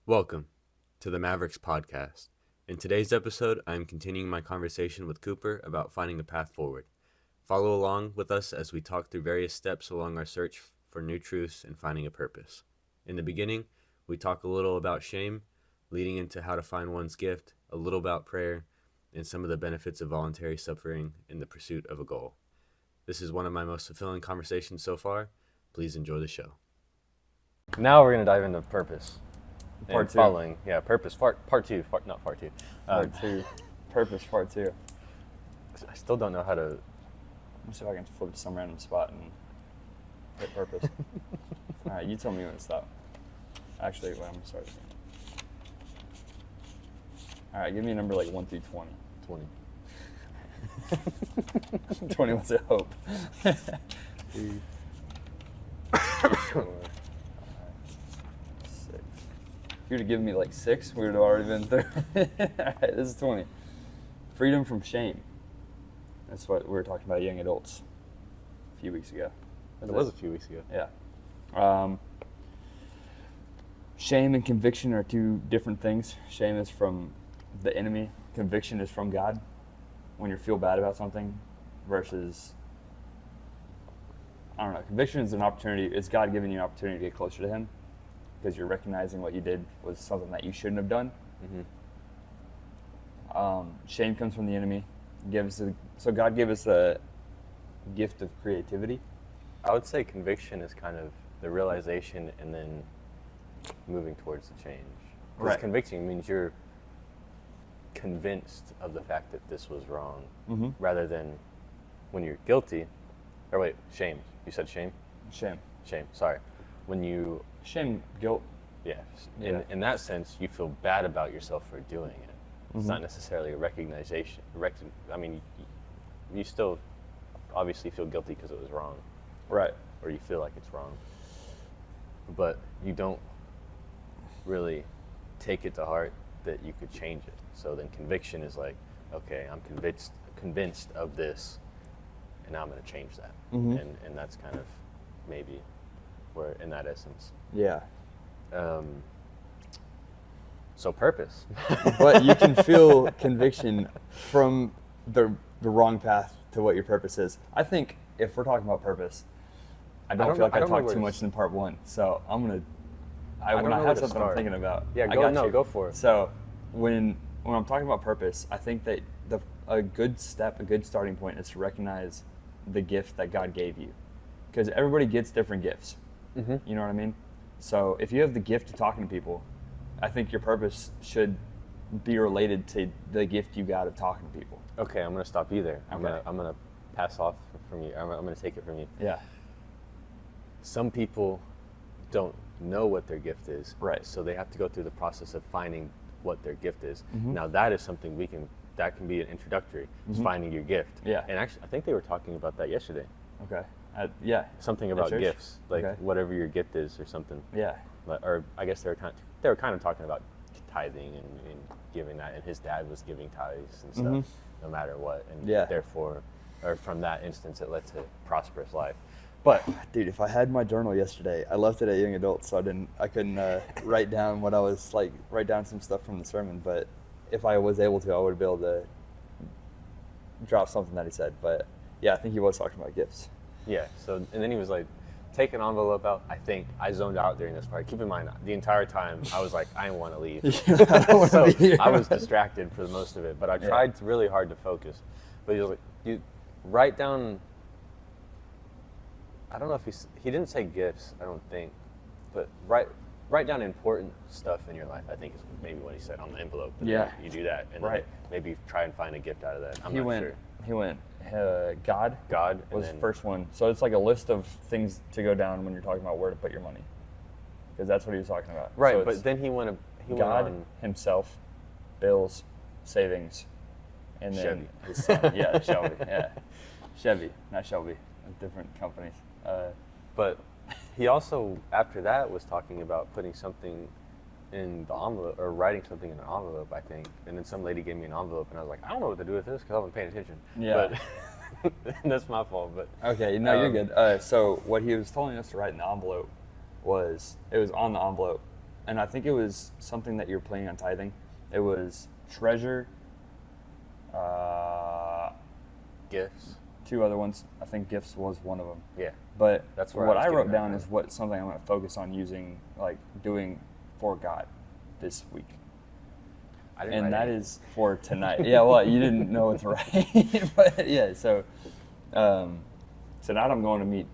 Welcome to the Mavericks Podcast. In today's episode, I am continuing my conversation with Cooper about finding a path forward. Follow along with us as we talk through various steps along our search for new truths and finding a purpose. In the beginning, we talk a little about shame, leading into how to find one's gift, a little about prayer, and some of the benefits of voluntary suffering in the pursuit of a goal. This is one of my most fulfilling conversations so far. Please enjoy the show. Now we're going to dive into purpose. Part two. Following, purpose. Part two. Purpose part two. I still don't know how to. Let me see if I can flip to some random spot and hit purpose. All right, you tell me when to stop. Actually, wait, I'm going to start again. All right, give me a number like 1 through 20. 20. 20 was a hope. 3, 4, 6. If you would have given me like 6, we would have already been through. All right, this is 20. Freedom from shame. That's what we were talking about young adults a few weeks ago. It was a few weeks ago. Yeah. Shame and conviction are two different things. Shame is from the enemy. Conviction is from God. When you feel bad about something versus, I don't know, conviction is an opportunity. It's God giving you an opportunity to get closer to Him because you're recognizing what you did was something that you shouldn't have done. Mm-hmm. Shame comes from the enemy. So God gave us the gift of creativity. I would say conviction is kind of the realization and then moving towards the change. Because Right. conviction means you're convinced of the fact that this was wrong, Mm-hmm. rather than when you're guilty. Or wait, shame. You said shame? Shame. Shame. Sorry. When you, Shame, guilt. yeah, Yeah. in that sense, you feel bad about yourself for doing it. It's Mhm. not necessarily a recognition. I mean, you still obviously feel guilty because it was wrong, Right. or you feel like it's wrong, but you don't really take it to heart that you could change it. So then conviction is like, okay, I'm convinced of this, and now I'm going to change that. Mhm. And that's kind of maybe where, in that essence. Yeah. So purpose. But you can feel conviction from the wrong path to what your purpose is. I think if we're talking about purpose, I don't feel like I don't know talked where too to much in part 1. So I'm gonna. don't When know I where have to something I'm start. thinking about. Yeah, I go- got no, you. go for it. So when I'm talking about purpose, I think that a good starting point is to recognize the gift that God gave you, because everybody gets different gifts. Mm-hmm. You know what I mean? So if you have the gift of talking to people, I think your purpose should be related to the gift you got of talking to people. Okay, I'm gonna stop you there. I'm Okay. gonna pass off from you. I'm gonna take it from you. Yeah. Some people don't know what their gift is, Right. so they have to go through the process of finding what their gift is. Mhm. Now that is something that can be an introductory, is Mhm. finding your gift. Yeah. And actually, I think they were talking about that yesterday. Okay. Yeah. Something At about church? gifts, like Okay. whatever your gift is, or something. Yeah. Or I guess they were kind of talking about tithing and giving that, and his dad was giving tithes and stuff, Mhm. no matter what, and Yeah. therefore, or from that instance, it led to prosperous life. But Dude, if I had my journal yesterday, I left it at young adults, so I couldn't write down write down some stuff from the sermon. But if I was able to, I would be able to drop something that he said. But yeah, I think he was talking about gifts. yeah, so and then he was like, take an envelope out. I think I zoned out during this part. Keep in mind, the entire time I was like, I want to leave. I don't wanna So be here. I was distracted for most of it, but I Yeah. tried really hard to focus. But he was like, you write down. I don't know if he didn't say gifts. I don't think, but write down important stuff in your life. I think is maybe what he said on the envelope. And Yeah. then you do that, and Right. then maybe try and find a gift out of that. I'm He not went. sure. He went. God God and was then, the first one. So it's like a list of things to go down when you're talking about where to put your money, because that's what he was talking about. right, So but it's then he went God, on. himself, bills, savings, and then Chevy. his son. Yeah, Shelby. Yeah, Chevy, not Shelby. Different companies. But he also, after that, was talking about putting something in the envelope, or writing something in an envelope, I think. And then some lady gave me an envelope, and I was like, I don't know what to do with this because I wasn't paying attention. Yeah. But that's my fault. But Okay, no, you're good. So what he was telling us to write in the envelope it was on the envelope, and I think it was something that you're planning on tithing. It was treasure, Gifts. 2 other ones. I think gifts was one of them. Yeah. But That's where what I was I wrote getting that down from. is what something I'm going to focus on using, like doing for God this week. I didn't And write that any. is for tonight. Yeah, well, you didn't know what to write. But yeah, so tonight I'm going to meet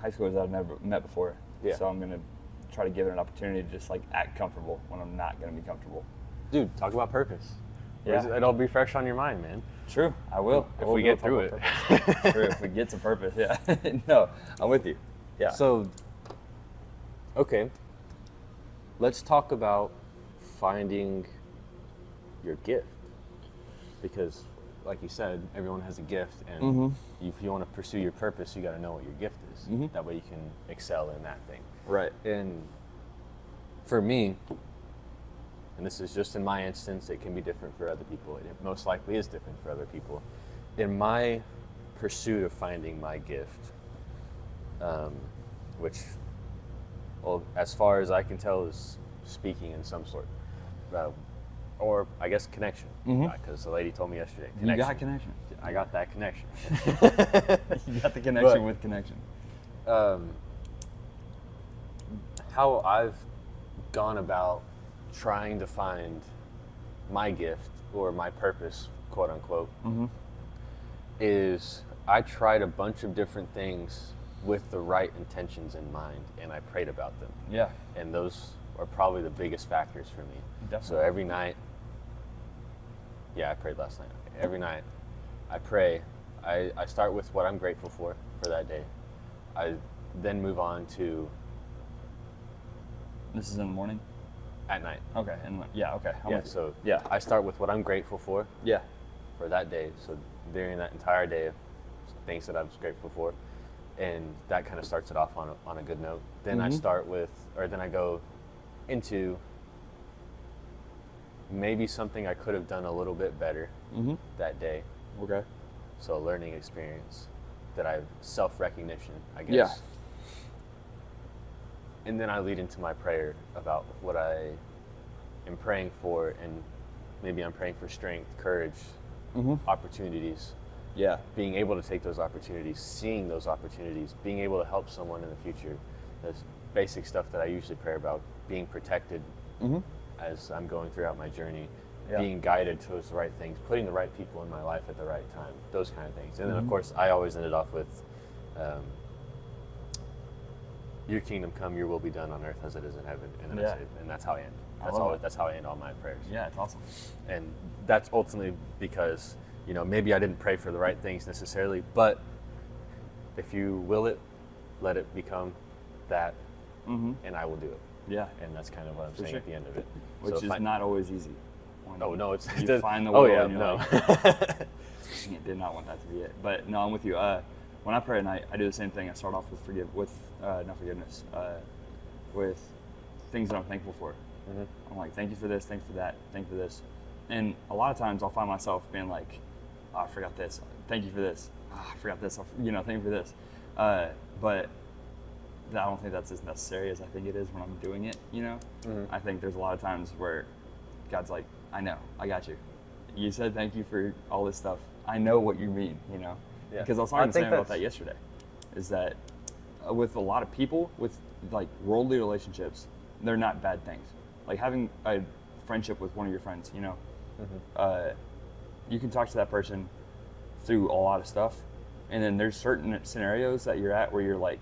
high schoolers that I've never met before. Yeah. So I'm going to try to give it an opportunity to just like act comfortable when I'm not going to be comfortable. Dude, talk about purpose. Yeah. It'll be fresh on your mind, man. True, I will. If I will we go get through talk it. about purpose. True, if we get to purpose, yeah. No, I'm with you. Yeah. So, okay, let's talk about finding your gift. Because, like you said, everyone has a gift, and Mhm. if you want to pursue your purpose, you got to know what your gift is. Mhm. That way you can excel in that thing. Right. And for me, and this is just in my instance, it can be different for other people. It most likely is different for other people. In my pursuit of finding my gift, which, well, as far as I can tell, is speaking in some sort, or I guess connection. Mhm. Because the lady told me yesterday, You got connection. I got that connection. You got the connection But- with connection. How I've gone about trying to find my gift or my purpose, quote unquote, Mhm. is I tried a bunch of different things with the right intentions in mind, and I prayed about them. Yeah. And those are probably the biggest factors for me. So Definitely. every night, yeah, I prayed last night. Okay. Every night I pray. I start with what I'm grateful for that day. I then move on to This is in the morning. at night. Okay. And yeah. Okay. I'm Yeah, with you. so yeah. I start with what I'm grateful for Yeah. that day. So during that entire day, things that I was grateful for, and that kind of starts it off on a good note. Then I Mhm. start with, or then I go into maybe something I could have done a little bit better Mhm. that day. Okay. So a learning experience that I've self-recognition, I guess. Yeah. And then I lead into my prayer about what I am praying for, and maybe I'm praying for strength, courage, Mhm. opportunities, Yeah. being able to take those opportunities, seeing those opportunities, being able to help someone in the future. That's basic stuff that I usually pray about, being protected Mhm. as I'm going throughout my journey, Yeah. being guided towards the right things, putting the right people in my life at the right time, those kind of things. And then, of Mhm. course, I always ended off with, your kingdom come, your will be done on earth as it is in heaven. And then Yeah. and that's how I end. I That's love all. it. That's how I end all my prayers. Yeah. It's awesome. And that's ultimately because, maybe I didn't pray for the right things necessarily, but if you will it, let it become that, Mhm. and I will do it. Yeah. And that's kind of what I'm For saying sure. at the end of it. Which So is not always easy. When Oh no, it's you find the oh will yeah, and you're no. like, "Dang it, did not want that to be it." But no, I'm with you. When I pray at night, I do the same thing. I start off with not forgiveness, with things that I'm thankful for. Mhm. I'm like, thank you for this, thank you for that, thank you for this. And a lot of times I'll find myself being like, oh, I forgot this. Thank you for this. Oh, I forgot this. Thank you for this. But I don't think that's as necessary as I think it is when I'm doing it. Mhm. I think there's a lot of times where God's like, I know, I got you. You said thank you for all this stuff. I know what you mean, Yeah. Because I was I talking to think Sam about that's- that yesterday. Is that with a lot of people, with like worldly relationships, they're not bad things. Like having a friendship with one of your friends, you can talk to that person through a lot of stuff, and then there's certain scenarios that you're at where you're like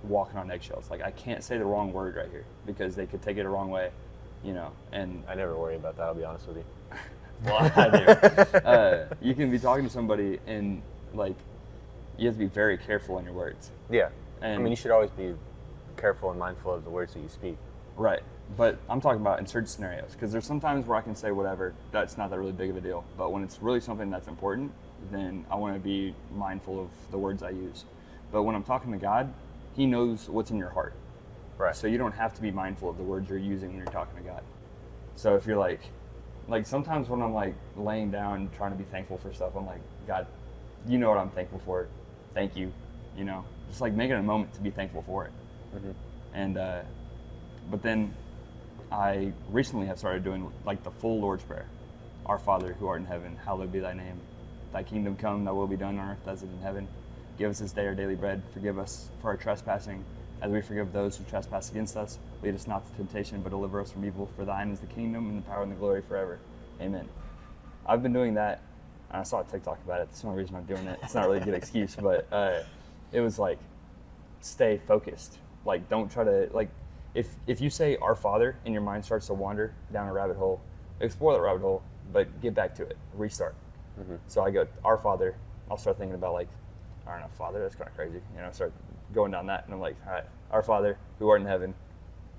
walking on eggshells. Like I can't say the wrong word right here because they could take it the wrong way, and I never worry about that. I'll be honest with you. well, I do. You can be talking to somebody and like you have to be very careful in your words. Yeah. I And- mean, you should always be careful and mindful of the words that you speak. Right. But I'm talking about in certain scenarios because there's sometimes where I can say whatever. That's not that really big of a deal. But when it's really something that's important, then I want to be mindful of the words I use. But when I'm talking to God, He knows what's in your heart. Right. So you don't have to be mindful of the words you're using when you're talking to God. So if you're like sometimes when I'm like laying down trying to be thankful for stuff, I'm like, God, you know what I'm thankful for. Thank you. Just like making a moment to be thankful for it. Mhm. And but then I recently have started doing like the full Lord's Prayer. Our Father who art in heaven, hallowed be thy name. Thy kingdom come, thy will be done on earth as it is in heaven. Give us this day our daily bread. Forgive us for our trespassing, as we forgive those who trespass against us. Lead us not to temptation, but deliver us from evil. For thine is the kingdom and the power and the glory forever. Amen. I've been doing that. I saw a TikTok about it. That's the only reason I'm doing it. It's not really a good excuse, but it was like, stay focused. Like, don't try to, like, if you say Our Father and your mind starts to wander down a rabbit hole, explore that rabbit hole, but get back to it. Restart. Mm-hmm. So I go, Our Father. I'll start thinking about, like, I don't know, Father, that's kind of crazy. You know, start going down that, and I'm like, all right, Our Father who art in heaven.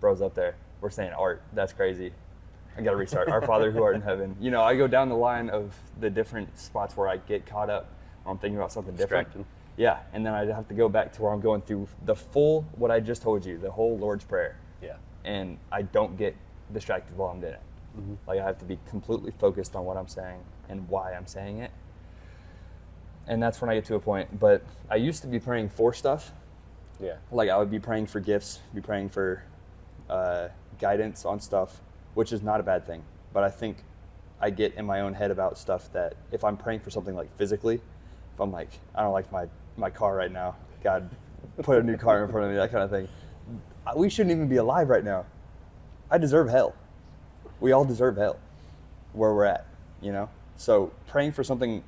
Bro's up there. We're saying art. That's crazy. I got to restart. Our Father who art in heaven. You know, I go down the line of the different spots where I get caught up, or I'm thinking about something different. Yeah, and then I have to go back to where I'm going through the full, what I just told you, the whole Lord's Prayer. Yeah. And I don't get distracted while I'm doing it. Mm-hmm. Like, I have to be completely focused on what I'm saying and why I'm saying it. And that's when I get to a point. But I used to be praying for stuff. Yeah. Like, I would be praying for gifts, be praying for guidance on stuff, which is not a bad thing. But I think I get in my own head about stuff that if I'm praying for something like physically, if I'm like, I don't like my car right now, God, put a new car in front of me, that kind of thing. We shouldn't even be alive right now. I deserve hell. We all deserve hell where we're at, you know? So praying for something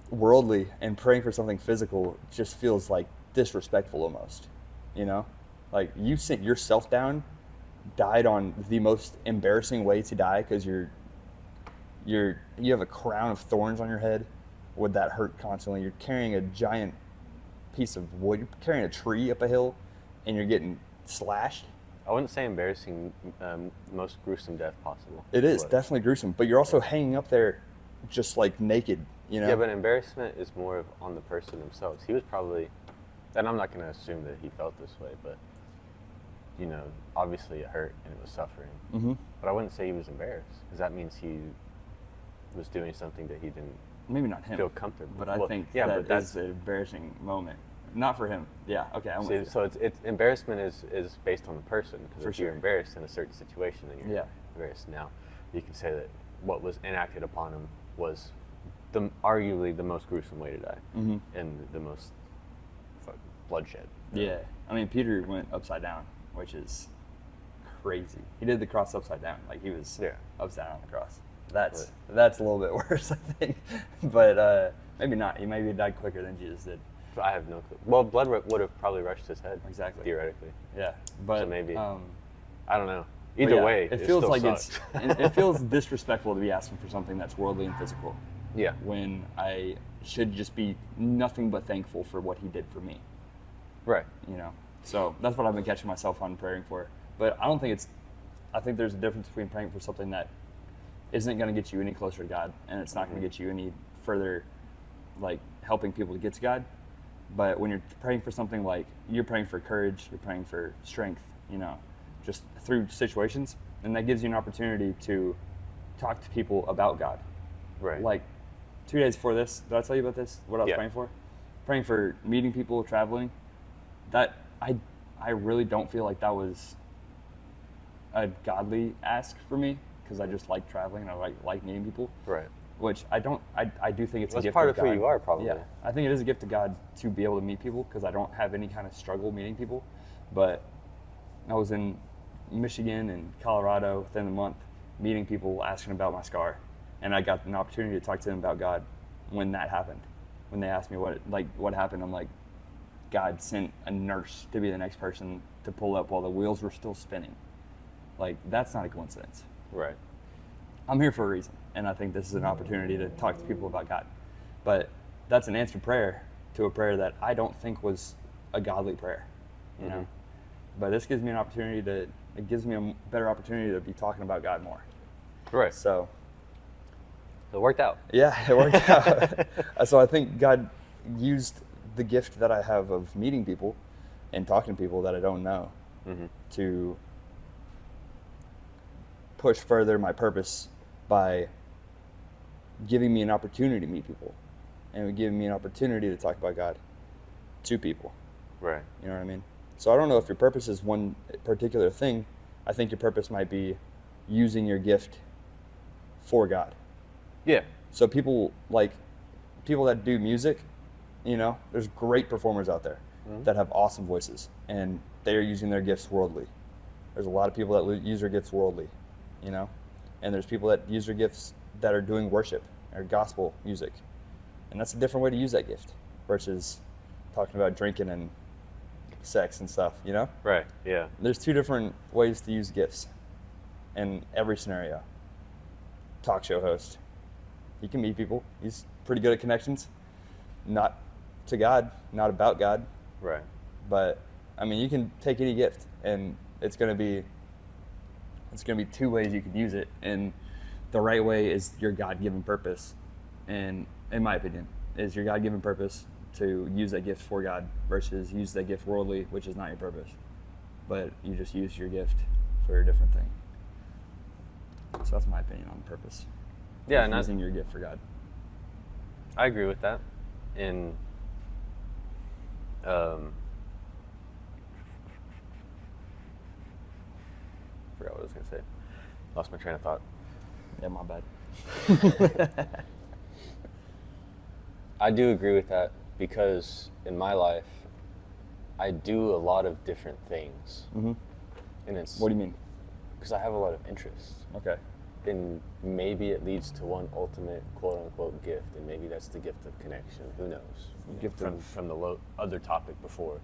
worldly and praying for something physical just feels like disrespectful almost, you know? Like, you sent yourself down, died on the most embarrassing way to die because you have a crown of thorns on your head. Would that hurt constantly? You're carrying a giant piece of wood. You're carrying a tree up a hill, and you're getting slashed. I wouldn't say embarrassing, most gruesome death possible. It is definitely gruesome, but you're also hanging up there just like naked, you know? Yeah, but embarrassment is more of on the person themselves. He was probably, and I'm not going to assume that he felt this way, but, you know, obviously it hurt and it was suffering. Mm-hmm. But I wouldn't say he was embarrassed, because that means he was doing something that he didn't maybe not him feel comfortable. But I think that's an embarrassing moment. Not for him. Yeah, okay, I'm with you. So it's embarrassment is based on the person, because if sure. you're embarrassed in a certain situation, then you're embarrassed. Now, you can say that what was enacted upon him was arguably the most gruesome way to die, mm-hmm. and the most bloodshed. Yeah, I mean, Peter went upside down, which is crazy. He did the cross upside down, like he was upside down on the cross. That's a little bit worse, I think, but maybe not. He maybe died quicker than Jesus did. I have no clue. Well, blood would have probably rushed his head. Exactly. Theoretically. Yeah, but so maybe. I don't know. Either way, it feels like sucks. it feels disrespectful to be asking for something that's worldly and physical. Yeah. When I should just be nothing but thankful for what he did for me. Right. You know. So that's what I've been catching myself on praying for. But I think there's a difference between praying for something that isn't going to get you any closer to God, and it's not going to get you any further, like, helping people to get to God. But when you're praying for something like, you're praying for courage, you're praying for strength, you know, just through situations, and that gives you an opportunity to talk to people about God. Right. Like, 2 days before this, did I tell you about this? What I was praying for? Praying for meeting people, traveling. That, I really don't feel like that was a godly ask for me, because I just like traveling and I like meeting people. Right. Which I do think it's a gift of God. That's part of who you are, probably. Yeah, I think it is a gift of God to be able to meet people, because I don't have any kind of struggle meeting people. But I was in Michigan and Colorado within the month, meeting people, asking about my scar, and I got an opportunity to talk to them about God when that happened. When they asked me what happened, I'm like, God sent a nurse to be the next person to pull up while the wheels were still spinning. Like, that's not a coincidence. Right. I'm here for a reason, and I think this is an opportunity to talk to people about God. But that's an answered prayer to a prayer that I don't think was a godly prayer, you know? But this gives me it gives me a better opportunity to be talking about God more. Right. So it worked out. Yeah, it worked out. So I think God used the gift that I have of meeting people and talking to people that I don't know to push further my purpose by giving me an opportunity to meet people and giving me an opportunity to talk about God to people. Right. You know what I mean? So I don't know if your purpose is one particular thing, I think your purpose might be using your gift for God. Yeah. So people that do music, there's great performers out there that have awesome voices, and they are using their gifts worldly. There's a lot of people that use their gifts worldly, and there's people that use their gifts that are doing worship or gospel music, and that's a different way to use that gift versus talking about drinking and sex and stuff. Right. Yeah. There's two different ways to use gifts in every scenario. Talk show host, he can meet people. He's pretty good at connections. Not to God, not about God. Right. But you can take any gift, and it's gonna be two ways you can use it. And the right way is your God-given purpose, and in my opinion, is your God-given purpose to use that gift for God versus use that gift worldly, which is not your purpose. But you just use your gift for a different thing. So that's my opinion on purpose. Yeah, and using your gift for God. I agree with that. And forgot what I was gonna say. Lost my train of thought. Yeah, my bad. I do agree with that because in my life, I do a lot of different things. Mm-hmm. And it's What do you mean? because I have a lot of interests. Okay. And maybe it leads to one ultimate quote-unquote gift, and maybe that's the gift of connection. Who knows? Gift from the other topic before.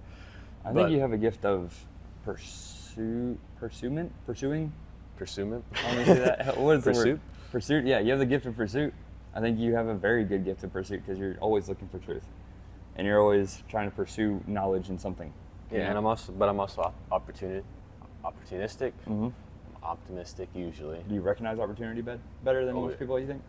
I think you have a gift of pursuing. Pursuement? I want to say that. What is the Pursuit? word? Pursuit. Yeah, you have the gift of pursuit. I think you have a very good gift of pursuit because you're always looking for truth, and you're always trying to pursue knowledge in something. Yeah, and I'm also opportunistic. Mm-hmm. Optimistic usually. Do you recognize opportunity better than most yeah. people? You think?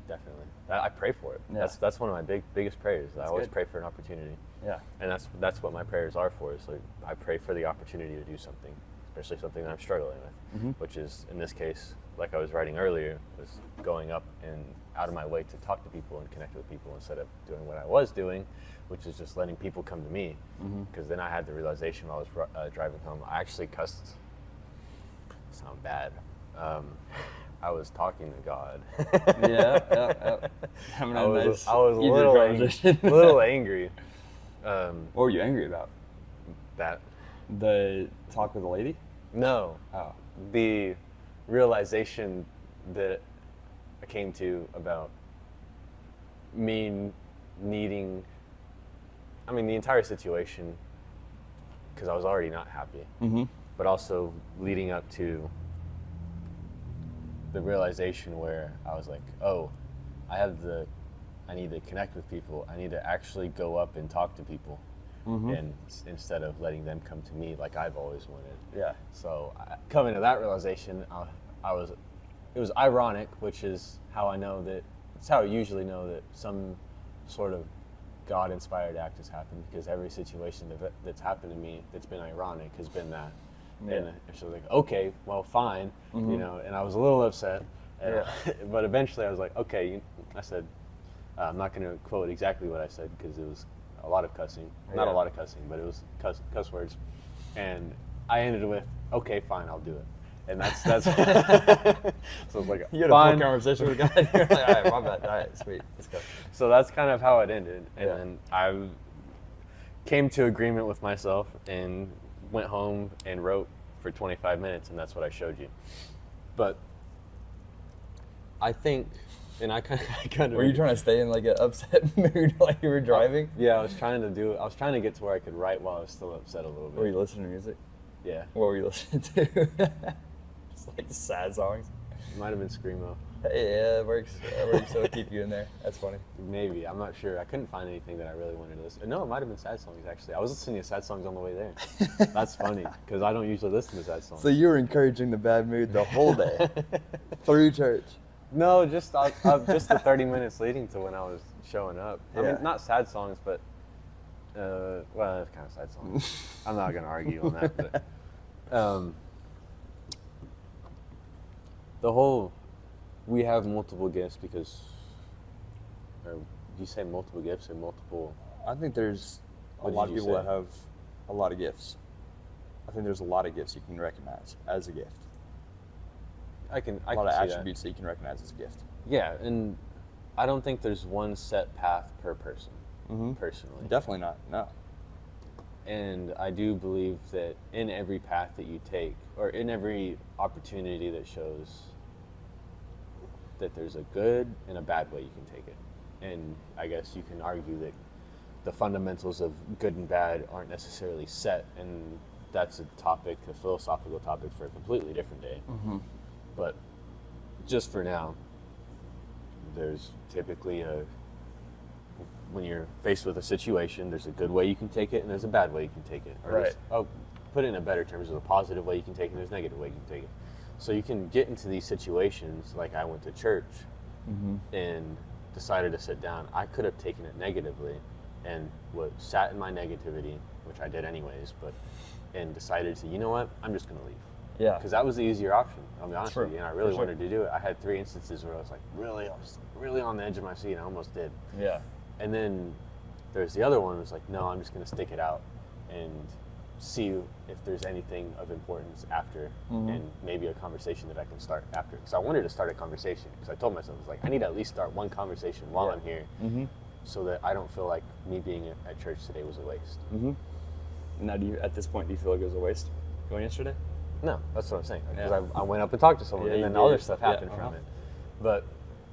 Definitely. I pray for it. Yeah. That's one of my biggest prayers. I always good. pray for an opportunity. Yeah. And that's what my prayers are for. Is like I pray for the opportunity to do something, especially something that I'm struggling with, which is in this case, like I was writing earlier, was going up and out of my way to talk to people and connect with people instead of doing what I was doing, which is just letting people come to me. Because then I had the realization while I was driving home. I actually cussed. Sound bad. I was talking to God. Yeah. Having I a was nice a little conversation. little angry. What were you angry about? That The talk with the lady? no, Oh. the realization that I came to about me needing. I mean, the entire situation, because I was already not happy, but also leading up to the realization where I was like, oh, I need to connect with people. I need to actually go up and talk to people, and instead of letting them come to me like I've always wanted. Yeah. So coming to that realization, it was ironic, which is how I know that it's how I usually know that some sort of God-inspired act has happened, because every situation that's happened to me that's been ironic has been that. Yeah. And she was like, okay, well, fine, and I was a little upset, but eventually I was like, okay, I said, I'm not going to quote exactly what I said because it was a lot of cussing, not a lot of cussing, but it was cuss words, and I ended with, okay, fine, I'll do it. And that's so it's like You had fine. a full conversation with God. You're like, all right, my bad. All right, sweet. Let's go. So that's kind of how it ended, and Yeah. then I came to agreement with myself and went home and wrote for 25 minutes, and that's what I showed you. But I think, and I kind of. Were you trying to stay in like an upset mood while you were driving? Yeah, I was trying to get to where I could write while I was still upset a little bit. Were you listening to music? Yeah, What were you listening to? Just like sad songs. it might have been Screamo. Hey, yeah, it works. It works. So keep you in there. That's funny. Maybe, I'm not sure. I couldn't find anything that I really wanted to listen. No, it might have been sad songs actually. I was listening to sad songs on the way there. That's funny because I don't usually listen to sad songs. So you were encouraging the bad mood the whole day through church. No, just just the 30 minutes leading to when I was showing up. I Yeah. mean, not sad songs, but well, it's kind of sad songs. I'm not gonna argue on that. But, we have multiple gifts because, or do you say multiple gifts or multiple? I think there's a What lot did of you people say? that have a lot of gifts. I think there's a lot of gifts you can recognize as a gift. I can A lot of see that. attributes that you can recognize as a gift. Yeah, and I don't think there's one set path per person, Mm-hmm. personally. Definitely not. No. And I do believe that in every path that you take, or in every opportunity that shows that there's a good and a bad way you can take it. And I guess you can argue that the fundamentals of good and bad aren't necessarily set, and that's a philosophical topic for a completely different day. Mm-hmm. But just for now, there's typically when you're faced with a situation, there's a good way you can take it and there's a bad way you can take it. Or Right. I'll put it in a better terms, there's a positive way you can take it and there's a negative way you can take it. So you can get into these situations, like I went to church Mm-hmm. and decided to sit down. I could have taken it negatively and sat in my negativity, which I did anyways, and decided to, you know what, I'm just going to leave. Yeah. Because that was the easier option, I'll be honest Sure. with you, and I really For sure. wanted to do it. I had 3 instances where I was like, I was really on the edge of my seat, and I almost did. Yeah. And then there's the other one who was like, no, I'm just going to stick it out and see if there's anything of importance after, Mhm. and maybe a conversation that I can start after. Because I wanted to start a conversation, because I told myself, I was like, I need to at least start one conversation while Yeah. I'm here, Mm-hmm. so that I don't feel like me being at church today was a waste. Mm-hmm. Now, at this point, do you feel like it was a waste going yesterday? No, that's what I'm saying. Because Yeah. I went up and talked to someone, Yeah, and you then did. other stuff Yeah, happened from uh-huh. it. But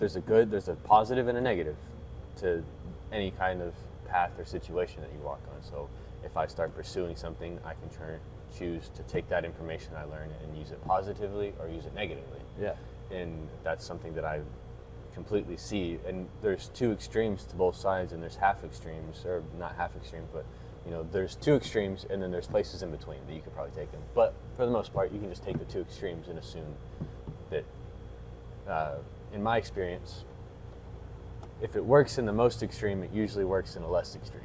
there's a positive and a negative to any kind of path or situation that you walk on. So if I start pursuing something, I can choose to take that information I learned and use it positively or use it negatively. Yeah. And that's something that I completely see. And there's 2 extremes to both sides, and there's half extremes, or not half extremes, but there's 2 extremes, and then there's places in between that you could probably take them. But for the most part, you can just take the 2 extremes and assume that, in my experience, if it works in the most extreme, it usually works in a less extreme.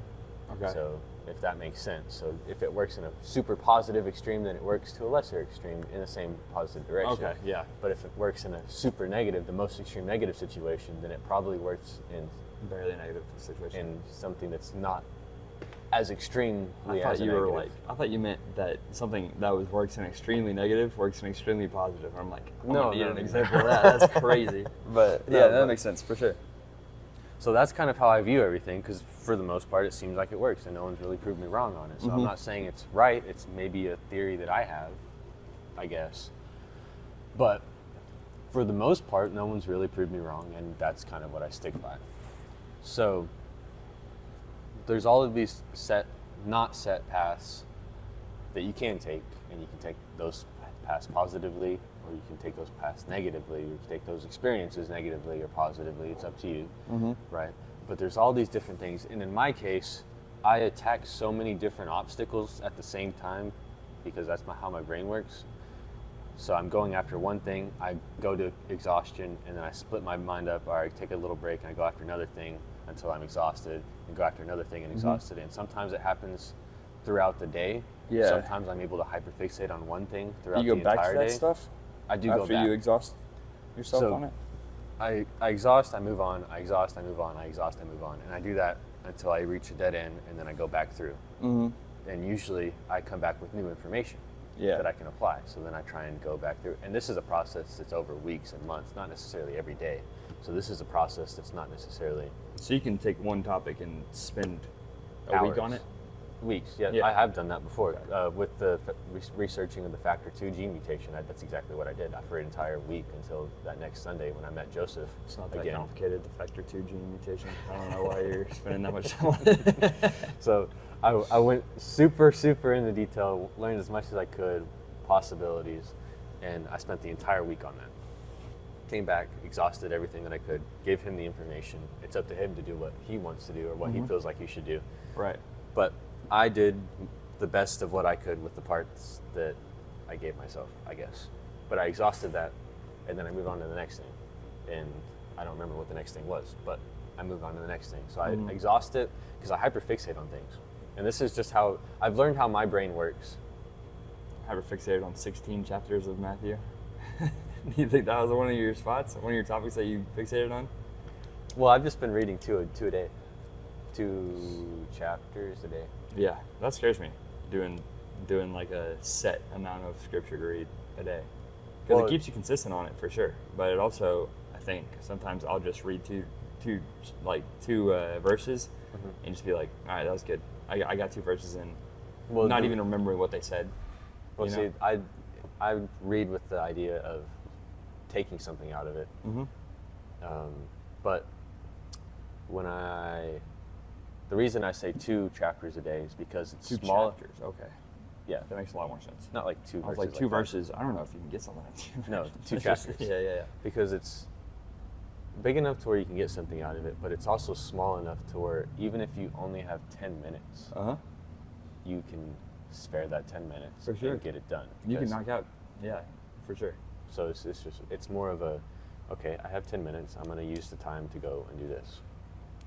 Okay. So if that makes sense. So if it works in a super positive extreme, then it works to a lesser extreme in the same positive direction. Okay. Yeah. But if it works in a super negative, the most extreme negative situation, then it probably works in Barely negative situation. something that's not as extremely I thought as a you were negative. like, I thought you meant that something that works in extremely negative works in extremely positive. I'm like, I'm No, gonna need no, an no. example of that. That's crazy. But No, yeah, that but- makes sense for sure. So that's kind of how I view everything, because for the most part, it seems like it works, and no one's really proved me wrong on it. So I'm Mhm. not saying it's right. It's maybe a theory that I have, I guess. But for the most part, no one's really proved me wrong, and that's kind of what I stick by. So there's all of these not set paths that you can take, and you can take those paths positively, or you can take those paths negatively, or you can take those experiences negatively or positively. It's up to you, Mm-hmm. right? But there's all these different things, and in my case, I attack so many different obstacles at the same time, because that's how my brain works. So I'm going after one thing, I go to exhaustion, and then I split my mind up, or I take a little break and I go after another thing until I'm exhausted, and go after another thing and exhausted. And sometimes it happens throughout the day. Yeah. Sometimes I'm able to hyperfixate on one thing throughout You the go back entire to that day. stuff I do go after back. you exhaust yourself So- on it. I exhaust, I move on, I exhaust, I move on, I exhaust, I move on. And I do that until I reach a dead end, and then I go back through. Mm-hmm. And usually I come back with new information Yeah. that I can apply. So then I try and go back through. And this is a process that's over weeks and months, not necessarily every day. So this is a process that's not necessarily So you can take one topic and spend a week hours. on it. Weeks, yeah. Yeah. I have done that before. With the researching of the Factor 2 gene mutation, that's exactly what I did. For an entire week until that next Sunday when I met Joseph. It's not that again. complicated, the factor 2 gene mutation. I don't know why you're spending that much time on it. So I went super into detail, learned as much as I could, possibilities, and I spent the entire week on that. Came back, exhausted everything that I could, gave him the information. It's up to him to do what he wants to do or what he feels like he should do. Right. But I did the best of what I could with the parts that I gave myself, I guess. But I exhausted that, and then I moved on to the next thing. And I don't remember what the next thing was, but I moved on to the next thing. So I exhaust it because I hyperfixate on things. And this is just how I've learned how my brain works. Hyperfixated on 16 chapters of Matthew. Do you think that was one of your spots? One of your topics that you fixated on? Well, I've just been reading two a day, 2 chapters a day. Yeah, that scares me. Doing doing like a set amount of scripture to read a day, because Well, it keeps you consistent on it for sure. But it also, I think sometimes I'll just read two verses and just be like, all right, that was good. I got 2 verses in, Well, not even remembering what they said. Well, you see, know? I read with the idea of taking something out of it. Mm-hmm. But the reason I say 2 chapters a day is because it's 2 small. chapters. Okay, Yeah, that makes a lot more sense. not like 2 I was verses. like 2 5. verses. I don't know if you can get something in 2 No, verses. 2 It's just- chapters. Yeah. Because it's big enough to where you can get something out of it, but it's also small enough to where even if you only have 10 minutes, you can spare that 10 minutes For sure. and get it done. You can Because- knock out. Yeah, for sure. So it's more of a, okay, I have 10 minutes. I'm going to use the time to go and do this.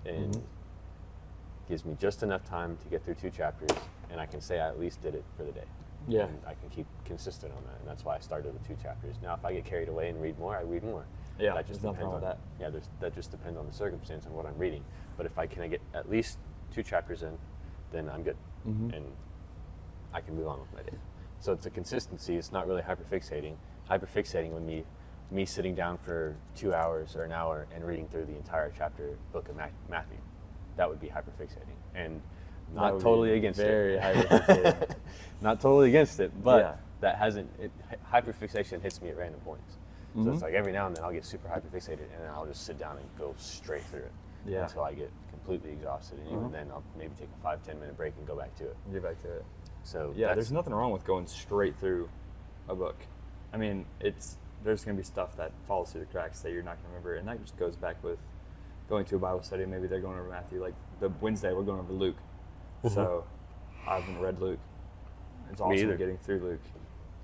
And gives me just enough time to get through 2 chapters, and I can say I at least did it for the day. Yeah. And I can keep consistent on that, and that's why I started with 2 chapters. Now, if I get carried away and read more, I read more. Yeah, that just there's nothing depends wrong on with Yeah, that just depends on the circumstance and what I'm reading. But if I get at least 2 chapters in, then I'm good, and I can move on with my day. So it's a consistency. It's not really hyperfixating. Hyperfixating would be me sitting down for 2 hours or an hour and reading through the entire book of Matthew. That would be hyperfixating, and That not would totally be against very it. hyperfixating. Not totally against it, but Yeah. that hasn't. Hyperfixation hits me at random points. So it's like every now and then I'll get super hyperfixated, and then I'll just sit down and go straight through it until I get completely exhausted, and even then I'll maybe take a 5-10 minute break and go back to it. Get back to it. So Yeah, there's nothing wrong with going straight through a book. I mean, there's going to be stuff that falls through the cracks that you're not going to remember, and that just goes back with going to a Bible study. Maybe they're going over Matthew. Like the Wednesday, we're going over Luke. So I haven't read Luke. It's Me awesome either. getting through Luke.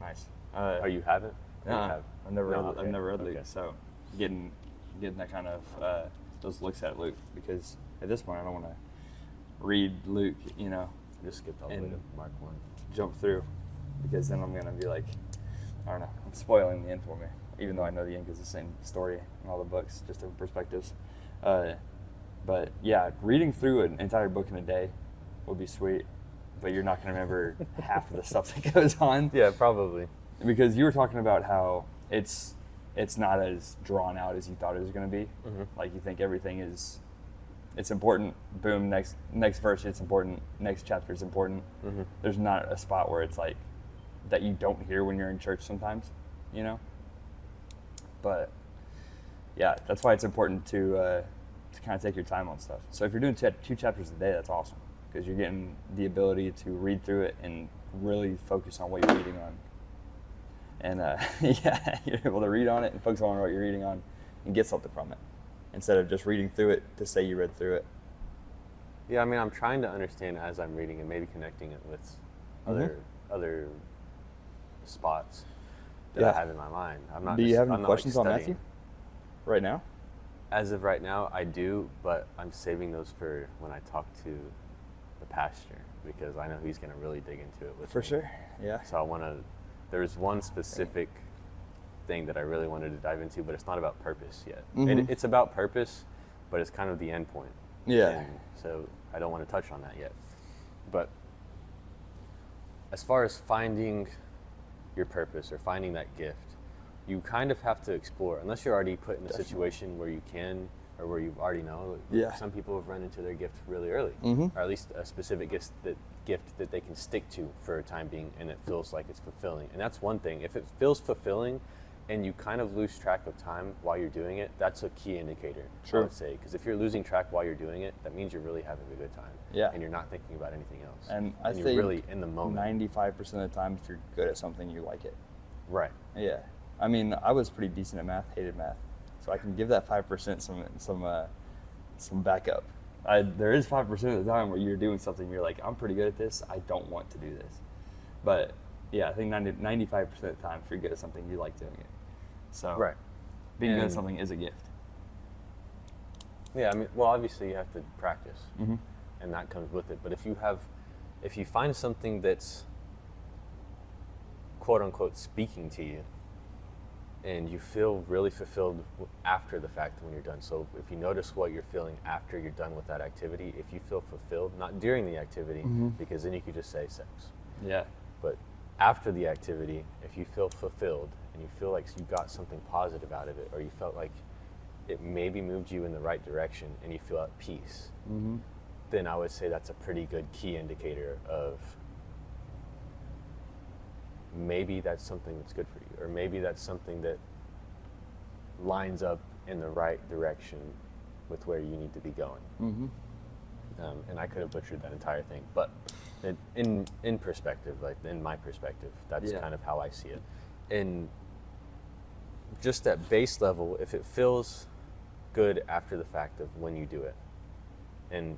Nice. Oh, you haven't? Or you have? I've never read. No, okay. I've never read Luke. Okay. So getting that kind of those looks at Luke, because at this point I don't want to read Luke. Just skipped all the way And- to Mark 1. Jump through, because then I'm gonna be like, I don't know, I'm spoiling the end for me, even though I know the end is the same story in all the books, just different perspectives. But yeah, reading through an entire book in a day would be sweet, but you're not gonna remember half of the stuff that goes on. Yeah, probably. Because you were talking about how it's not as drawn out as you thought it was gonna be. Like you think everything it's important. Boom, next verse, it's important. Next chapter is important. There's not a spot where it's like that you don't hear when you're in church sometimes, But yeah, that's why it's important to kind of take your time on stuff. So if you're doing 2 chapters a day, that's awesome, because you're getting the ability to read through it and really focus on what you're reading on. And yeah, you're able to read on it and focus on what you're reading on and get something from it, instead of just reading through it to say you read through it. Yeah, I mean, I'm trying to understand as I'm reading and maybe connecting it with other spots that I have in my mind. I'm not. Do you have I'm any not, questions on studying. Matthew right now? As of right now, I do, but I'm saving those for when I talk to the pastor, because I know he's going to really dig into it with For me. sure. Yeah. So I want to. There's one specific thing that I really wanted to dive into, but it's not about purpose yet. It's about purpose, but it's kind of the end point. Yeah. And so I don't want to touch on that yet. But as far as finding your purpose or finding that gift, you kind of have to explore, unless you're already put in a situation where you can, or where you already know. Yeah. Some people have run into their gift really early, or at least a specific gift that they can stick to for a time being, and it feels like it's fulfilling. And that's one thing. If it feels fulfilling and you kind of lose track of time while you're doing it, that's a key indicator, I would say. Because if you're losing track while you're doing it, that means you're really having a good time. Yeah. And you're not thinking about anything else. And I you're think really in the moment. 95% of the time, if you're good at something, you like it. Right. Yeah. I mean, I was pretty decent at math, hated math. So I can give that 5% some backup. There is 5% of the time where you're doing something, you're like, I'm pretty good at this, I don't want to do this. But yeah, I think 95% of the time, if you're good at something, you like doing it. So Right. being good at And- something is a gift. Yeah, I mean, well, obviously you have to practice, and that comes with it. But if you find something that's quote unquote speaking to you, and you feel really fulfilled after the fact when you're done. So if you notice what you're feeling after you're done with that activity, if you feel fulfilled, not during the activity, because then you could just say sex. Yeah. But after the activity, if you feel fulfilled and you feel like you got something positive out of it, or you felt like it maybe moved you in the right direction and you feel at peace, then I would say that's a pretty good key indicator of maybe that's something that's good for you, or maybe that's something that lines up in the right direction with where you need to be going. And I could have butchered that entire thing, but in perspective, like in my perspective, that's kind of how I see it. And just at base level, if it feels good after the fact of when you do it, and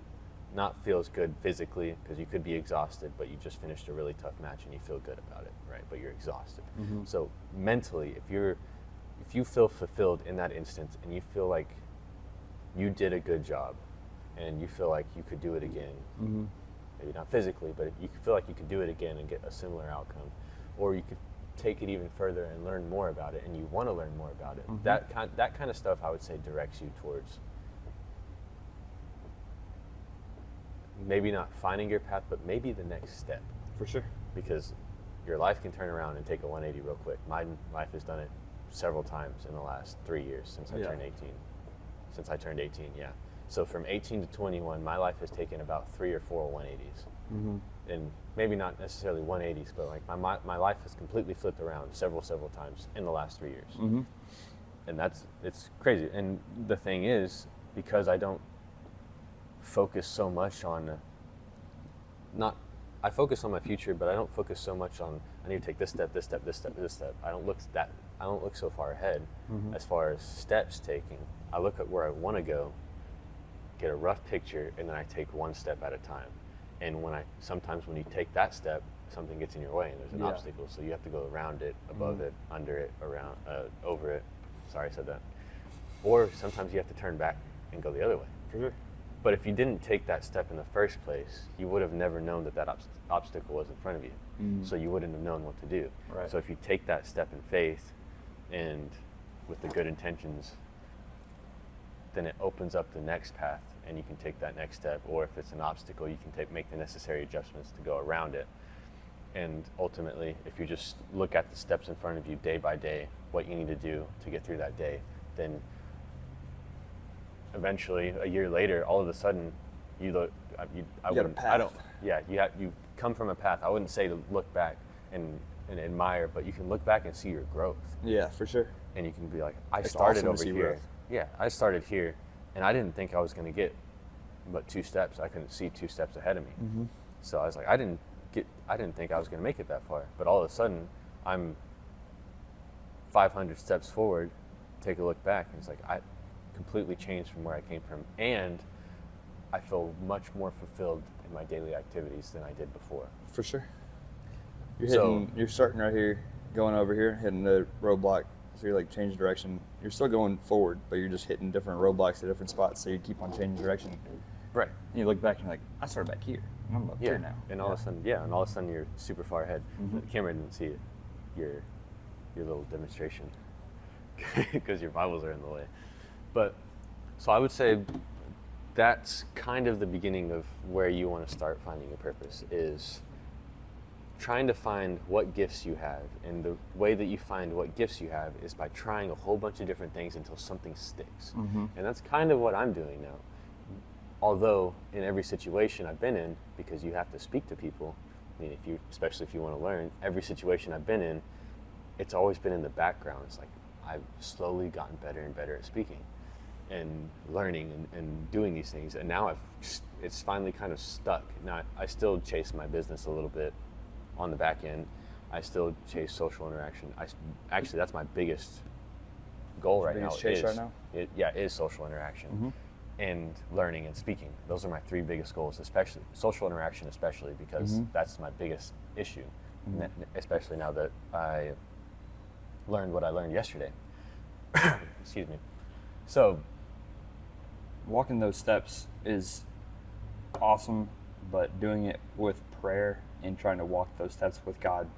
not feels good physically, because you could be exhausted, but you just finished a really tough match and you feel good about it, right? But you're exhausted. So mentally, if you feel fulfilled in that instance and you feel like you did a good job and you feel like you could do it again, maybe not physically, but if you feel like you could do it again and get a similar outcome, or you could take it even further and learn more about it, and you want to learn more about it, that kind of stuff I would say directs you towards maybe not finding your path, but maybe the next step. For sure. Because your life can turn around and take a 180 real quick. My life has done it several times in the last 3 years since I turned 18. Since I turned 18, yeah. So from 18 to 21, my life has taken about 3 or 4 180s. And maybe not necessarily 180s, but like my life has completely flipped around several times in the last 3 years. And it's crazy. And the thing is, because I don't focus so much on I focus on my future, but I don't focus so much on I need to take this step, this step, this step, this step. I don't look so far ahead as far as steps taking. I look at where I want to go, get a rough picture, and then I take one step at a time. And sometimes when you take that step, something gets in your way and there's an obstacle, so you have to go around it, above it, under it, around, over it. Sorry, I said that. Or sometimes you have to turn back and go the other way. For sure. But if you didn't take that step in the first place, you would have never known that obstacle was in front of you. So you wouldn't have known what to do. Right. So if you take that step in faith and with the good intentions, then it opens up the next path and you can take that next step. Or if it's an obstacle, you can make the necessary adjustments to go around it. And ultimately, if you just look at the steps in front of you day by day, what you need to do to get through that day, then eventually, a year later, all of a sudden, you come from a path. I wouldn't say to look back and admire, but you can look back and see your growth. Yeah, for sure. And you can be like, I It's started awesome to over see here. growth. Yeah, I started here, and I didn't think I was going to get but 2 steps. I couldn't see 2 steps ahead of me. So I was like, I didn't think I was going to make it that far. But all of a sudden, I'm 500 steps forward. Take a look back, and it's like I completely changed from where I came from, and I feel much more fulfilled in my daily activities than I did before. For sure. You're starting right here, going over here, hitting the roadblock. So you're like changing direction. You're still going forward, but you're just hitting different roadblocks at different spots. So you keep on changing direction. Right. And you look back and you're like, I started back here. And I'm up here now. And all of a sudden you're super far ahead. The camera didn't see it, your little demonstration, because your Bibles are in the way. But so I would say that's kind of the beginning of where you want to start finding your purpose, is trying to find what gifts you have. And the way that you find what gifts you have is by trying a whole bunch of different things until something sticks. And that's kind of what I'm doing now. Although in every situation I've been in, because you have to speak to people, I mean, especially if you want to learn, every situation I've been in, it's always been in the background. It's like I've slowly gotten better and better at speaking and learning and doing these things. And now it's finally kind of stuck. Now I still chase my business a little bit on the back end. I still chase social interaction. Actually, that's my biggest goal right now. Is social interaction and learning and speaking. Those are my 3 biggest goals, especially social interaction, especially because that's my biggest issue, especially now that I learned what I learned yesterday. Excuse me. So walking those steps is awesome, but doing it with prayer and trying to walk those steps with God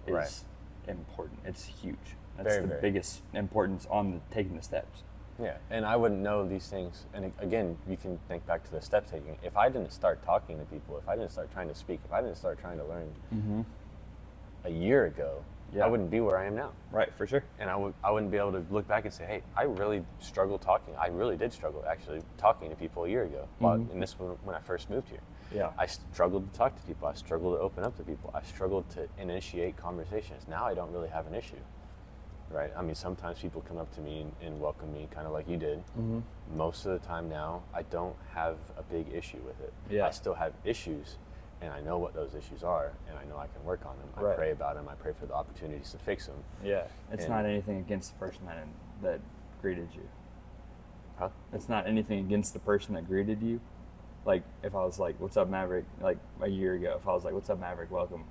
is important. It's huge. That's the biggest importance on taking the steps. Yeah, and I wouldn't know these things. And again, you can think back to the step taking. If I didn't start talking to people, if I didn't start trying to speak, if I didn't start trying to learn, a year ago, Yeah. I wouldn't be where I am now. Right, for sure. And I wouldn't be able to look back and say, hey, I really struggled talking. I really did struggle actually talking to people a year ago. And this was when I first moved here. Yeah. I struggled to talk to people. I struggled to open up to people. I struggled to initiate conversations. Now I don't really have an issue, right? I mean, sometimes people come up to me and welcome me, kind of like you did. Most of the time now, I don't have a big issue with it. Yeah. I still have issues, and I know what those issues are, and I know I can work on them. I Right. pray about them. I pray for the opportunities to fix them. Yeah. It's And- not anything against the person that greeted you. Huh? It's not anything against the person that greeted you. Like, if I was like, what's up, Maverick? Like, a year ago, if I was like, what's up, Maverick? Welcome,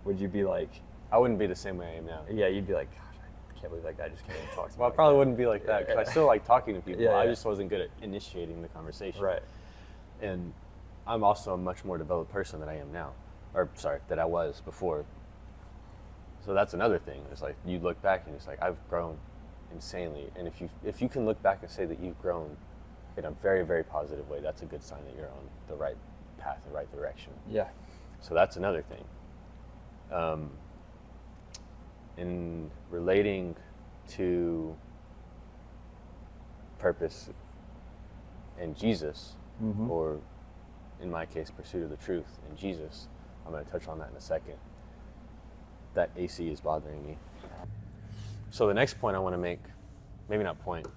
would you be like, I wouldn't be the same way I am now. yeah, you'd be like, gosh, I can't believe that guy just came and talked to me. Well, I like probably that." wouldn't be like that, because I still like talking to people. Yeah, I yeah. just wasn't good at initiating the conversation. Right. And I'm also a much more developed person than I am now. Or, sorry, that I was before. So that's another thing. It's like, you look back and it's like, I've grown insanely. And if you can look back and say that you've grown in a very, very positive way, that's a good sign that you're on the right path, the right direction. Yeah. So that's another thing. In relating to purpose and Jesus, or in my case, pursuit of the truth and Jesus, I'm going to touch on that in a second. That AC is bothering me. So the next point I want to make, maybe not point,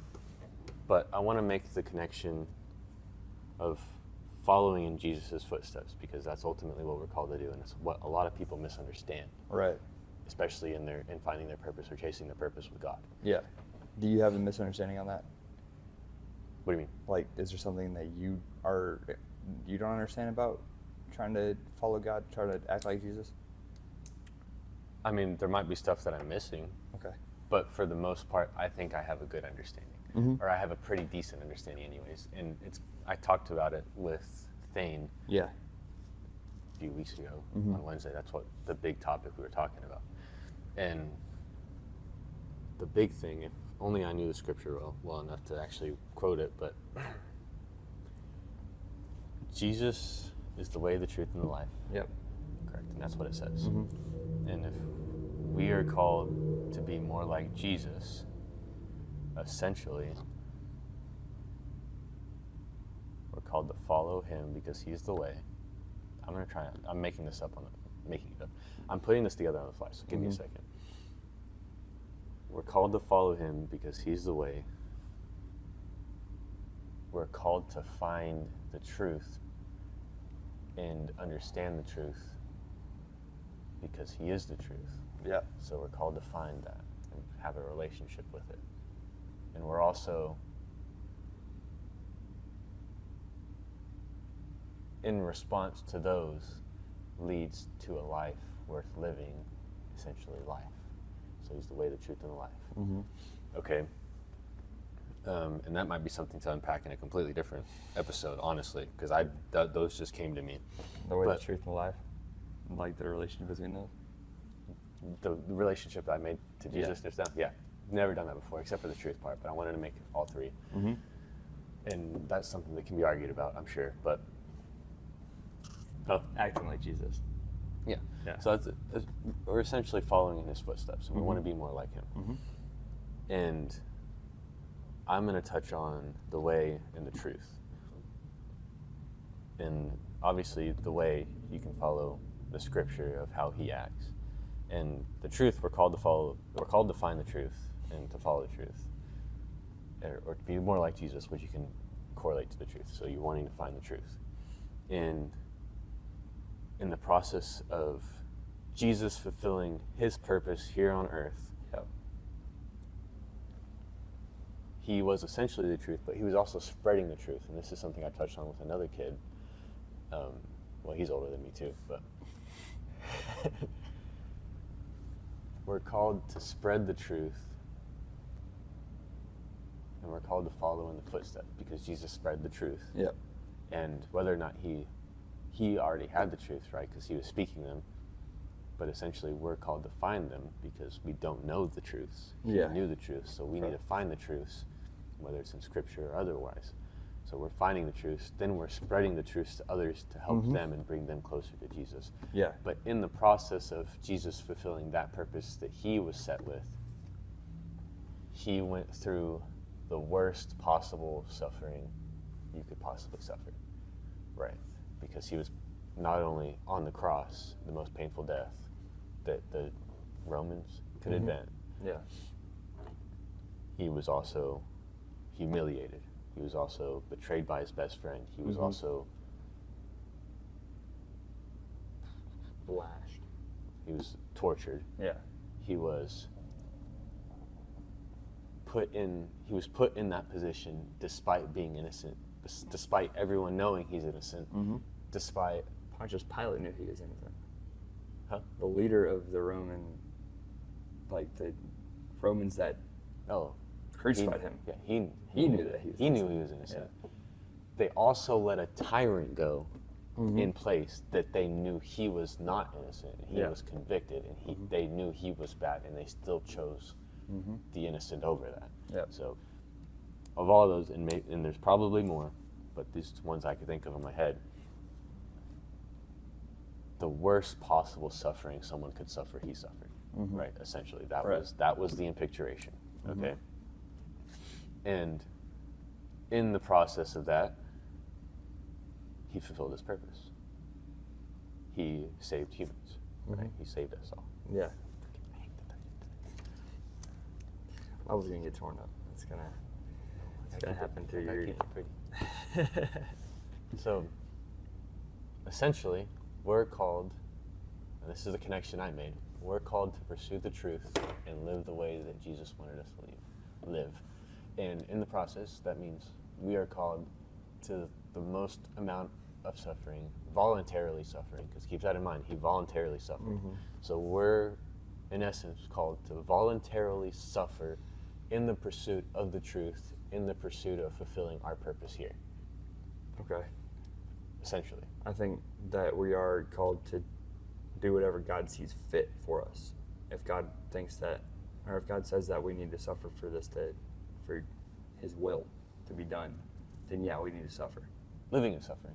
but I want to make the connection of following in Jesus' footsteps, because that's ultimately what we're called to do, and it's what a lot of people misunderstand, Right. especially in finding their purpose or chasing their purpose with God. Yeah. Do you have a misunderstanding on that? What do you mean? Like, is there something that you don't understand about trying to follow God, try to act like Jesus? I mean, there might be stuff that I'm missing, Okay. but for the most part, I think I have a good understanding, or I have a pretty decent understanding anyways. And I talked about it with Thane Yeah. a few weeks ago on Wednesday. That's what the big topic we were talking about. And the big thing, if only I knew the scripture well enough to actually quote it, but Jesus is the way, the truth, and the life. Yep. Correct, and that's what it says. And if we are called to be more like Jesus, essentially, we're called to follow him because he's the way. I'm making this up making it up. I'm putting this together on the fly, so give me a second. We're called to follow him because he's the way. We're called to find the truth and understand the truth because he is the truth. Yeah. So we're called to find that and have a relationship with it. And we're also, in response to those, leads to a life worth living, essentially life. So he's the way, the truth, and the life. Okay. And that might be something to unpack in a completely different episode, honestly, because those just came to me. The way, But- the truth, and the life. Like the relationship between those. The relationship I made to Yeah. Jesus just now, yeah. Never done that before, except for the truth part, but I wanted to make all three. And that's something that can be argued about, I'm sure, but... Acting like Jesus. Yeah. Yeah. So we're essentially following in his footsteps, and we want to be more like him. And I'm going to touch on the way and the truth. And obviously, the way, you can follow the scripture of how he acts. And the truth, we're called to find the truth and to follow the truth. Or to be more like Jesus, which you can correlate to the truth. So you're wanting to find the truth. And in the process of Jesus fulfilling his purpose here on earth, Yep. he was essentially the truth, but he was also spreading the truth. And this is something I touched on with another kid. Well, he's older than me too, but we're called to spread the truth, and we're called to follow in the footsteps because Jesus spread the truth. Yep. And whether or not he already had the truth, right, because he was speaking them, but essentially we're called to find them because we don't know the truths. Yeah. He knew the truth, so we need to find the truths, whether it's in scripture or otherwise. So we're finding the truth, then we're spreading the truth to others to help them and bring them closer to Jesus. Yeah. But in the process of Jesus fulfilling that purpose that he was set with, he went through the worst possible suffering you could possibly suffer, right? Because he was not only on the cross, the most painful death that the Romans could invent, Yeah. he was also humiliated. He was also betrayed by his best friend. He was also Lashed. he was tortured. Yeah. He was put in that position despite being innocent, despite everyone knowing he's innocent, despite Pontius Pilate knew he was innocent. Huh? The leader of the Roman, like the Romans that crucified him. Yeah, He knew that he was he knew he was innocent. They also let a tyrant go in place that they knew he was not innocent. He was convicted, and they knew he was bad, and they still chose the innocent over that. Yeah. So, of all those, and there's probably more, but these ones I could think of in my head, the worst possible suffering someone could suffer, he suffered. Right. Essentially, that was the impicturation. Okay. And in the process of that, he fulfilled his purpose. He saved humans. Right. He saved us all. Yeah. I was gonna get torn up. It's gonna happen through your. Keep it pretty. So, essentially, we're called, and this is the connection I made. We're called to pursue the truth and live the way that Jesus wanted us to live. And in the process, that means we are called to the most amount of suffering, voluntarily suffering, because keep that in mind, he voluntarily suffered. So we're, in essence, called to voluntarily suffer in the pursuit of the truth, in the pursuit of fulfilling our purpose here, Okay. essentially. I think that we are called to do whatever God sees fit for us. If God thinks that, or if God says that we need to suffer for this, for His will to be done, then yeah, we need to suffer. Living is suffering.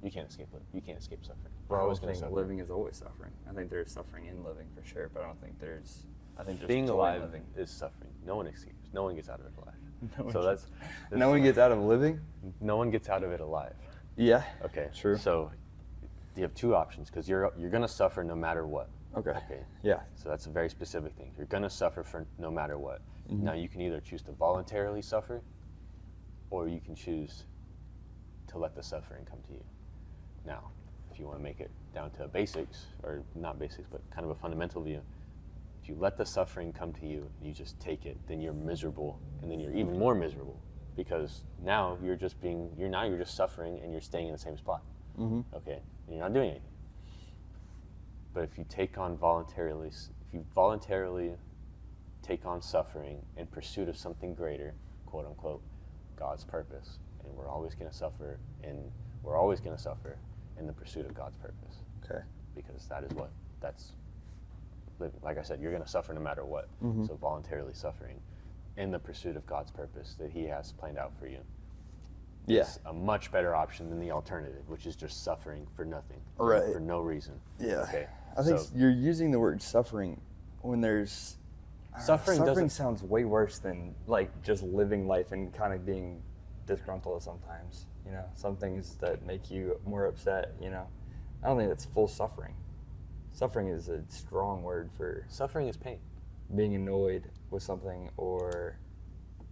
You can't escape it. You can't escape suffering. We're I always don't going to think suffer. living is always suffering. I think there's suffering in living for sure, but I don't think there's. I think there's Being joy in alive living. is suffering. No one escapes. No one gets out of it alive. No one So gets- that's No one gets out of living. no one gets out of it alive. Yeah. Okay. True. So you have two options because you're going to suffer no matter what. Okay. Okay. Yeah. So that's a very specific thing. You're going to suffer for no matter what. Now you can either choose to voluntarily suffer, or you can choose to let the suffering come to you. Now, if you want to make it down to basics, or not basics, but kind of a fundamental view, if you let the suffering come to you and you just take it, then you're miserable, and then you're even more miserable because now you're just suffering and you're staying in the same spot. Okay, and you're not doing anything. But if you voluntarily take on suffering in pursuit of something greater, quote unquote, God's purpose, and we're always going to suffer in the pursuit of God's purpose. Okay. Because that's living. Like I said, you're going to suffer no matter what. So voluntarily suffering in the pursuit of God's purpose that He has planned out for you Yeah. is a much better option than the alternative, which is just suffering for nothing, Right. for no reason. Yeah. Okay. I think So- you're using the word suffering when there's Suffering doesn't- sounds way worse than like just living life and kind of being disgruntled sometimes. You know, some things that make you more upset. You know, I don't think that's full suffering. Suffering is a strong word for Suffering is pain. being annoyed with something or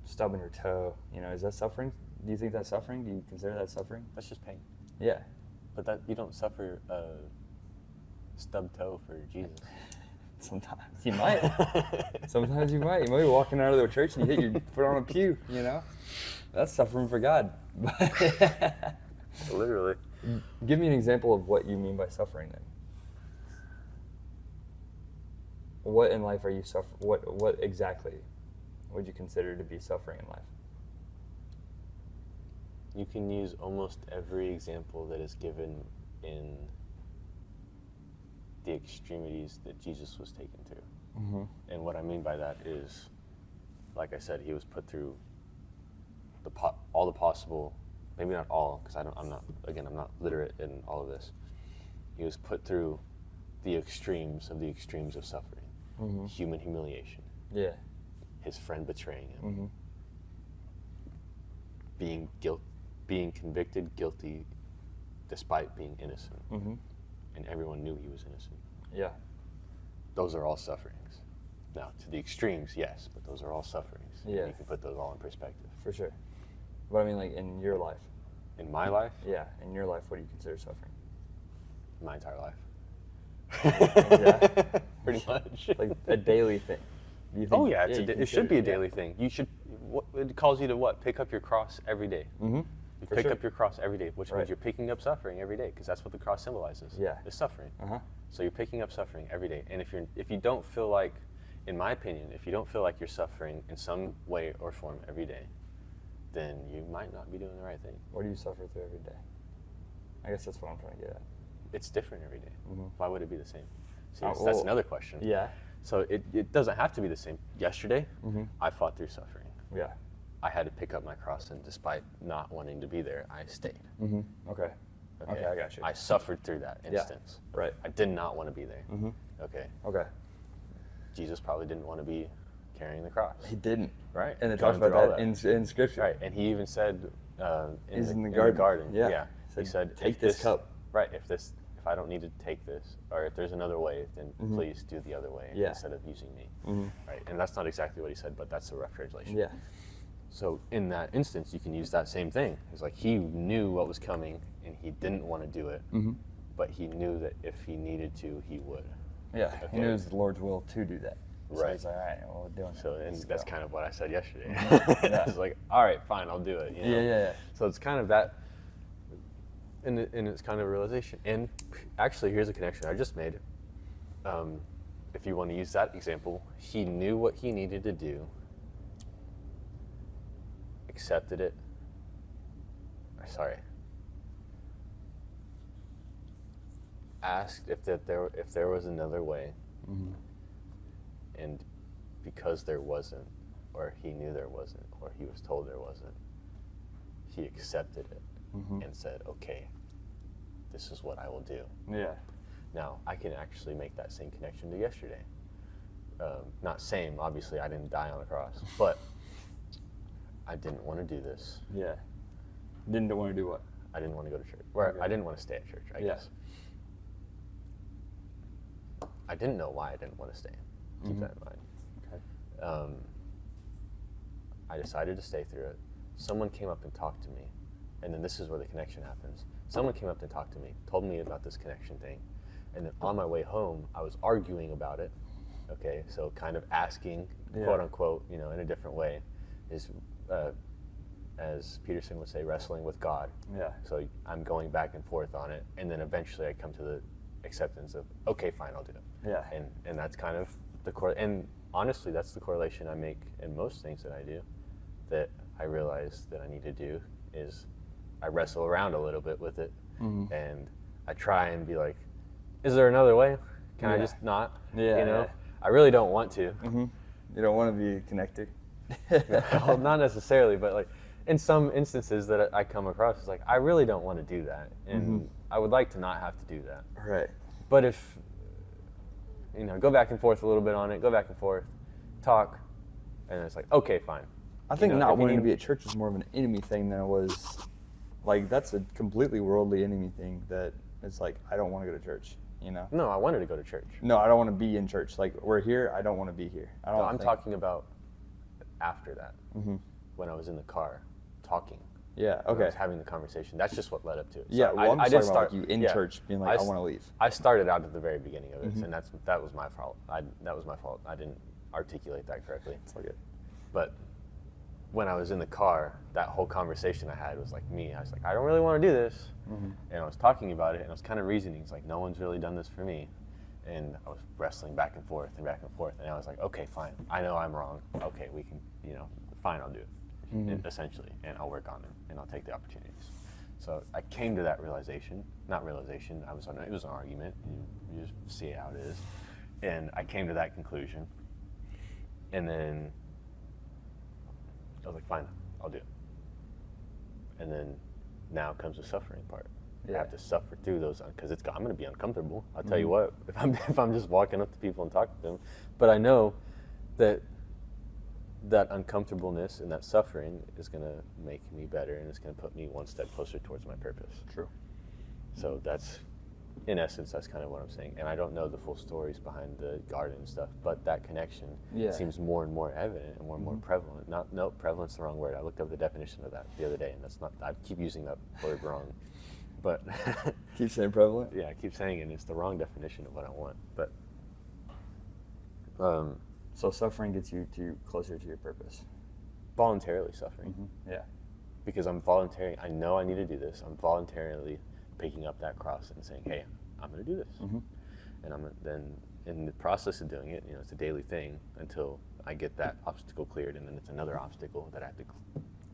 stubbing your toe. You know, is that suffering? Do you think that's suffering? Do you consider that suffering? That's just pain. Yeah. But that you don't suffer a stubbed toe for Jesus. Sometimes you might. Sometimes you might. You might be walking out of the church and you hit your foot on a pew, you know? That's suffering for God. Literally. Give me an example of what you mean by suffering then. What in life are you suffering? What exactly would you consider to be suffering in life? You can use almost every example that is given in the extremities that Jesus was taken through. And what I mean by that is, like I said, He was put through all the possible maybe not all, because I'm not literate in all of this. He was put through the extremes of suffering. Mm-hmm. Human humiliation. Yeah. His friend betraying him. Mm-hmm. Being convicted guilty despite being innocent. Mm-hmm. And everyone knew he was innocent. Yeah. Those are all sufferings. Now, to the extremes, yes, but those are all sufferings. Yeah. You can put those all in perspective. For sure. But I mean, like, in your life. In my life, Yeah, in your life, what do you consider suffering? my entire life. Yeah. Pretty much. Like a daily thing. Do you think, Oh yeah, you it should be a consider- daily thing. You should. It calls you to what? Pick up your cross every day. Mm-hmm. You For pick sure. up your cross every day, which Right. means you're picking up suffering every day, because that's what the cross symbolizes. Yeah. Is suffering. Uh-huh. So you're picking up suffering every day, and if you don't feel like, in my opinion, if you don't feel like you're suffering in some way or form every day, then you might not be doing the right thing. What do you suffer through every day? I guess that's what I'm trying to get at. It's different every day. Mhm. Why would it be the same? See, Oh, that's well, another question. Yeah. So it doesn't have to be the same. Yesterday, Mm-hmm. I fought through suffering. Yeah. I had to pick up my cross, and despite not wanting to be there, I stayed. Mm-hmm. Okay. Okay, I got you. I suffered through that Yeah. instance. Right. I did not want to be there. Mm-hmm. Okay. Okay. Jesus probably didn't want to be carrying the cross. He didn't. Right. And it Going talks about through all that in Scripture. Right. And he even said in the garden. Yeah. He said, "Take if this cup." Right. If I don't need to take this, or if there's another way, then Mhm. please do the other way Yeah. instead of using me. Mm-hmm. Right. And that's not exactly what he said, but that's a rough translation. Yeah. So in that instance, you can use that same thing. It's like he knew what was coming, and he didn't want to do it, Mm-hmm. but he knew that if he needed to, he would. Yeah. Okay. He knew it was the Lord's will to do that. So Right. he's like, all right, well, we're doing it. So and Let's that's go. kind of what I said yesterday. Yeah. It's like, all right, fine, I'll do it. You know? Yeah. So it's kind of that, and it's kind of a realization. And actually, here's a connection I just made. If you want to use that example, he knew what he needed to do, accepted it. Asked if there was another way, Mm-hmm. and because there wasn't, or he knew there wasn't, or he was told there wasn't, he accepted it Mm-hmm. and said, okay, this is what I will do. Yeah. Now, I can actually make that same connection to yesterday. Not same, obviously, I didn't die on a cross, but I didn't want to do this. Yeah. Didn't want to do what? I didn't want to go to church. Or Okay. I didn't want to stay at church, I Yeah. guess. I didn't know why I didn't want to stay. Keep Mhm. that in mind. Okay. I decided to stay through it. Someone came up and talked to me, and then this is where the connection happens. Someone came up and talked to me, told me about this connection thing, and then on my way home, I was arguing about it. Okay, so kind of asking, Yeah. quote unquote, in a different way, is, as Peterson would say, wrestling with God. Yeah. So I'm going back and forth on it, and then eventually I come to the acceptance of, okay, fine, I'll do it. Yeah. And that's kind of and honestly, that's the correlation I make in most things that I do, that I realize that I need to do is I wrestle around a little bit with it, Mhm. and I try and be like, is there another way? Can I Yeah. just not? Yeah, yeah. I really don't want to. Mm-hmm. You don't want to be connected. Well, not necessarily, but like in some instances that I come across, it's like, I really don't want to do that, and Mhm. I would like to not have to do that. Right. But if, go back and forth a little bit on it, go back and forth, talk, and it's like, okay, fine. I think know, not if you wanting to need- be at church is more of an enemy thing than it was, like, that's a completely worldly enemy thing that it's like, I don't want to go to church, No, I wanted to go to church. No, I don't want to be in church. Like, we're here, I don't want to be here. I don't No, I'm think- talking about after that, Mhm. when I was in the car talking. Yeah, when I okay. was having the conversation. That's just what led up to it. So Yeah, well, I'm I just did talking about start like you in yeah. church being like, I s- want to leave. I started out at the very beginning of it, Mhm. and that was my fault. That was my fault. I didn't articulate that correctly. It's like it. But when I was in the car, that whole conversation I had was like me. I was like, I don't really want to do this. Mhm. And I was talking about it, and I was kind of reasoning. It's like, no one's really done this for me. And I was wrestling back and forth and back and forth. And I was like, okay, fine. I know I'm wrong. Okay, we can, fine, I'll do it, Mhm. essentially. And I'll work on it, and I'll take the opportunities. So I came to that realization. Not realization. It was an argument. You just see how it is. And I came to that conclusion. And then I was like, fine, I'll do it. And then now comes the suffering part. I Yeah. have to suffer through those because I'm going to be uncomfortable. I'll tell you what, if I'm just walking up to people and talking to them, but I know that uncomfortableness and that suffering is going to make me better, and it's going to put me one step closer towards my purpose. True. So that's, in essence, that's kind of what I'm saying. And I don't know the full stories behind the garden and stuff, but that connection seems more and more evident and more prevalent. No, prevalent's the wrong word. I looked up the definition of that the other day, and that's not. I keep using that word wrong, but Keep saying prevalent. yeah, I keep saying it. And it's the wrong definition of what I want. But So suffering gets you closer to your purpose. voluntarily suffering. Yeah. Because I'm volunteering. I know I need to do this. I'm voluntarily picking up that cross and saying, "Hey, I'm going to do this," and then in the process of doing it, it's a daily thing until I get that obstacle cleared, and then it's another obstacle that I have to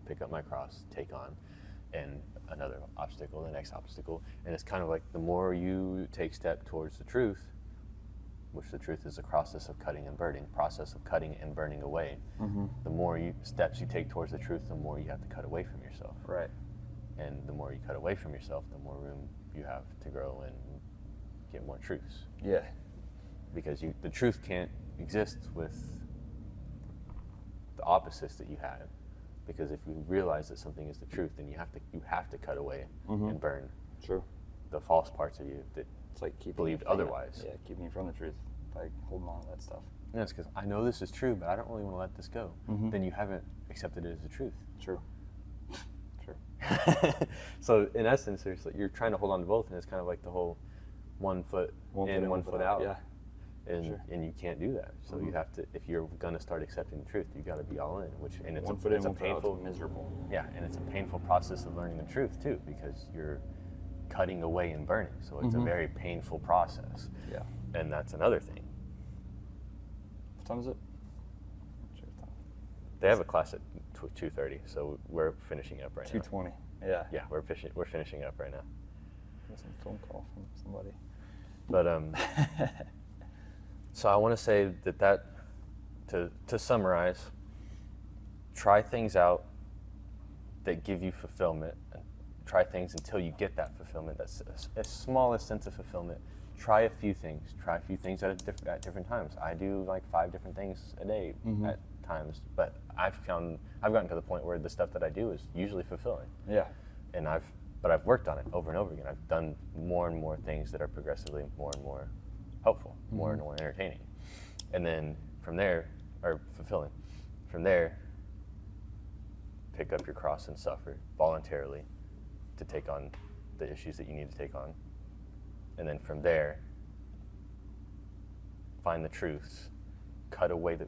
pick up my cross, take on, and another obstacle, the next obstacle, and it's kind of like the more you take step towards the truth, which the truth is a process of cutting and burning away. The more steps you take towards the truth, the more you have to cut away from yourself. Right. And the more you cut away from yourself, the more room you have to grow and get more truths. Yeah. Because the truth can't exist with the opposites that you have. Because if you realize that something is the truth, then you have to cut away and burn True. the false parts of you that It's like keeping believed you from otherwise. Yeah, keeping you from the truth by holding on to that stuff. And it's because I know this is true, but I don't really want to let this go. Then you haven't accepted it as the truth. True. True. So in essence, you're trying to hold on to both, and it's kind of like the whole one foot in, one foot out. Yeah. And you can't do that. So you have to, if you're gonna start accepting the truth, you got to be all in. And it's One a, foot in, it's a one foot out, painful, it's miserable. yeah, and it's a painful process of learning the truth too, because you're cutting away and burning. So it's a very painful process. Yeah. And that's another thing. What time is it? Sure, it's time. They have a class at 2:30, so we're finishing up right now. 2:20. Yeah. Yeah, we're finishing up right now. There's some phone call from somebody. But so I want to say that to summarize, try things out that give you fulfillment. And try things until you get that fulfillment. That's a smallest sense of fulfillment. Try a few things. Try a few things at different times. I do like 5 different things a day at times, but I've gotten to the point where the stuff that I do is usually fulfilling. Yeah. And but I've worked on it over and over again. I've done more and more things that are progressively more and more helpful, more and more entertaining. And then from there, or fulfilling, from there, pick up your cross and suffer voluntarily to take on the issues that you need to take on. And then from there, find the truths, cut away the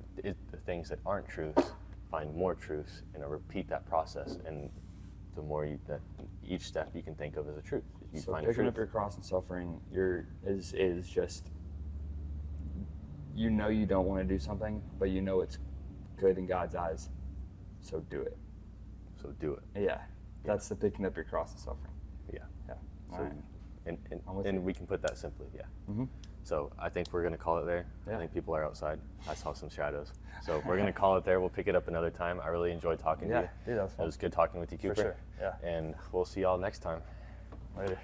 things that aren't truths, find more truths, and repeat that process. And the more each step you can think of as a truth. You So find picking truth. up your cross and suffering, is just, you know you don't want to do something, but you know it's good in God's eyes, so do it. So do it. Yeah. That's the picking up your cross and suffering. Yeah. Yeah. So, All right. I'm with and you. we can put that simply, yeah. Mhm. So I think we're going to call it there. Yeah. I think people are outside. I saw some shadows. So we're going to call it there. We'll pick it up another time. I really enjoyed talking to Yeah, you. dude, that was fun. It was good talking with you, Cooper. sure, yeah. And we'll see y'all next time. Later.